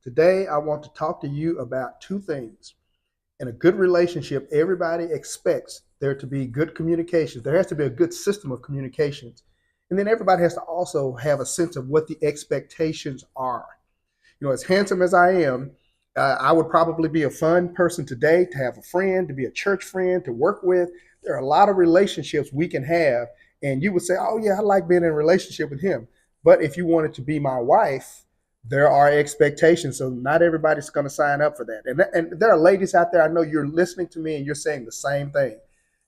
Today, I want to talk to you about two things. In a good relationship, everybody expects there to be good communications. There has to be a good system of communications. And then everybody has to also have a sense of what the expectations are. As handsome as I am, I would probably be a fun person today to have a friend, to be a church friend, to work with. There are a lot of relationships we can have. And you would say, oh, yeah, I like being in a relationship with him. But if you wanted to be my wife, there are expectations. So not everybody's going to sign up for that. And there are ladies out there, I know you're listening to me and you're saying the same thing.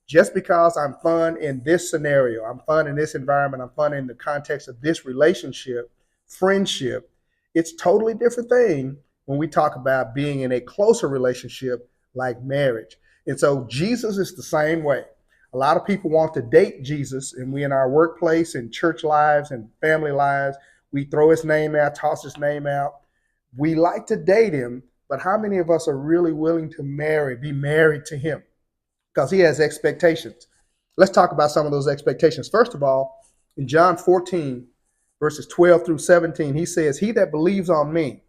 Just because I'm fun in this scenario, I'm fun in this environment, I'm fun in the context of this relationship, friendship, it's totally different thing when we talk about being in a closer relationship like marriage. And so Jesus is the same way. A lot of people want to date Jesus, and we in our workplace and church lives and family lives, we throw his name out, toss his name out. We like to date him, but how many of us are really willing to be married to him? Because he has expectations. Let's talk about some of those expectations. First of all, in John 14, verses 12 through 17, he says, he that believes on me,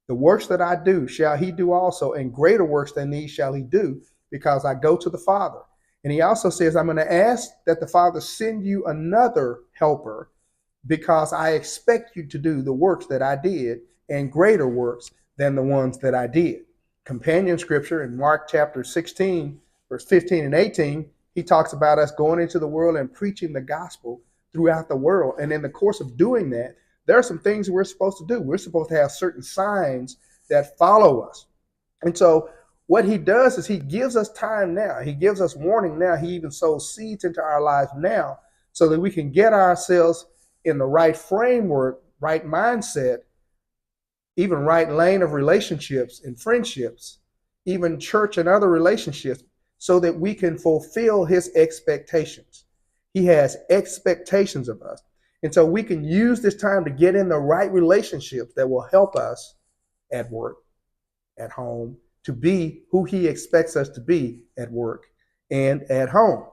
the works that I do shall he do also, and greater works than these shall he do, because I go to the Father. And he also says, I'm going to ask that the Father send you another helper, because I expect you to do the works that I did, and greater works than the ones that I did. Companion scripture in Mark chapter 16, verse 15 and 18, he talks about us going into the world and preaching the gospel throughout the world. And in the course of doing that, there are some things we're supposed to do. We're supposed to have certain signs that follow us. And so what he does is he gives us time now. He gives us warning now. He even sows seeds into our lives now so that we can get ourselves in the right framework, right mindset, even right lane of relationships and friendships, even church and other relationships, so that we can fulfill his expectations. He has expectations of us. And so we can use this time to get in the right relationships that will help us at work, at home, to be who he expects us to be at work and at home.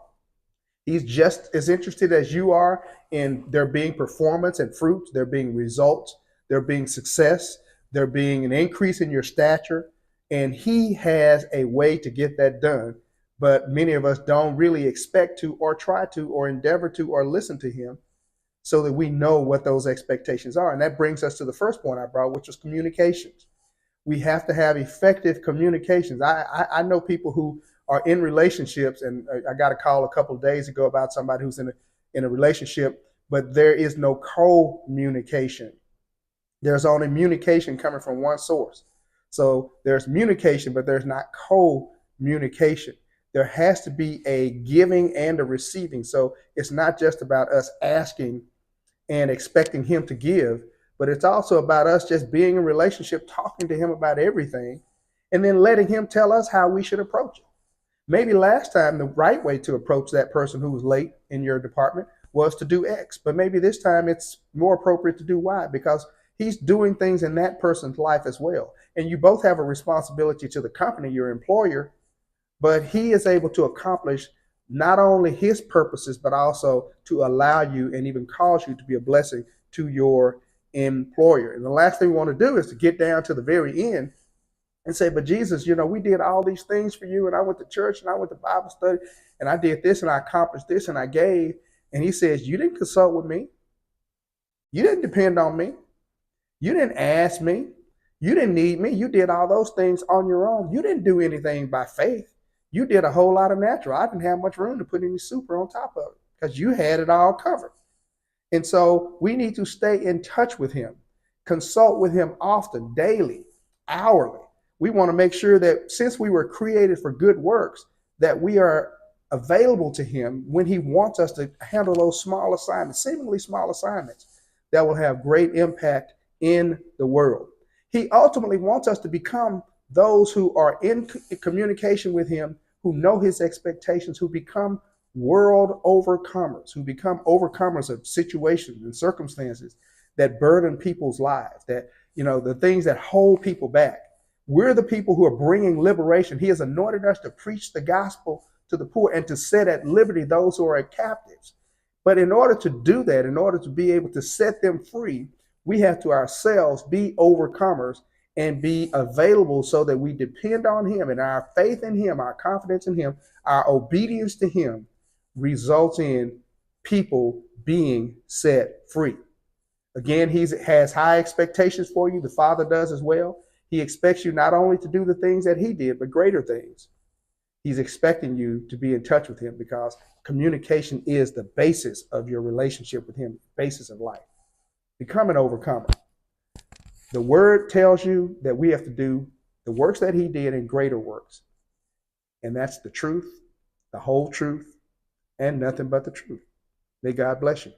He's just as interested as you are in there being performance and fruits, there being results, there being success, there being an increase in your stature. And he has a way to get that done. But many of us don't really expect to, or try to, or endeavor to, or listen to him so that we know what those expectations are. And that brings us to the first point I brought, which was communications. We have to have effective communications. I know people who are in relationships, and I got a call a couple of days ago about somebody who's in a relationship, but there is no communication. There's only communication coming from one source. So there's communication, but there's not communication. There has to be a giving and a receiving. So it's not just about us asking and expecting him to give, but it's also about us just being in relationship, talking to him about everything, and then letting him tell us how we should approach it. Maybe last time the right way to approach that person who was late in your department was to do X, but maybe this time it's more appropriate to do Y, because he's doing things in that person's life as well. And you both have a responsibility to the company, your employer, but he is able to accomplish not only his purposes, but also to allow you and even cause you to be a blessing to your employer. And the last thing we want to do is to get down to the very end and say, but Jesus, we did all these things for you, and I went to church and I went to Bible study and I did this and I accomplished this and I gave. And he says, you didn't consult with me. You didn't depend on me. You didn't ask me. You didn't need me. You did all those things on your own. You didn't do anything by faith. You did a whole lot of natural. I didn't have much room to put any super on top of it because you had it all covered. And so we need to stay in touch with him, consult with him often, daily, hourly. We want to make sure that since we were created for good works, that we are available to him when he wants us to handle those small assignments, seemingly small assignments that will have great impact in the world. He ultimately wants us to become those who are in communication with him, who know his expectations, who become world overcomers, who become overcomers of situations and circumstances that burden people's lives, that, the things that hold people back. We're the people who are bringing liberation. He has anointed us to preach the gospel to the poor and to set at liberty those who are captives. But in order to do that, in order to be able to set them free, We have to ourselves be overcomers and be available so that we depend on him, and our faith in him, our confidence in him, our obedience to him results in people being set free. Again, he has high expectations for you. The Father does as well. He expects you not only to do the things that he did, but greater things. He's expecting you to be in touch with him because communication is the basis of your relationship with him, basis of life. Become an overcomer. The word tells you that we have to do the works that he did and greater works. And that's the truth, the whole truth, and nothing but the truth. May God bless you.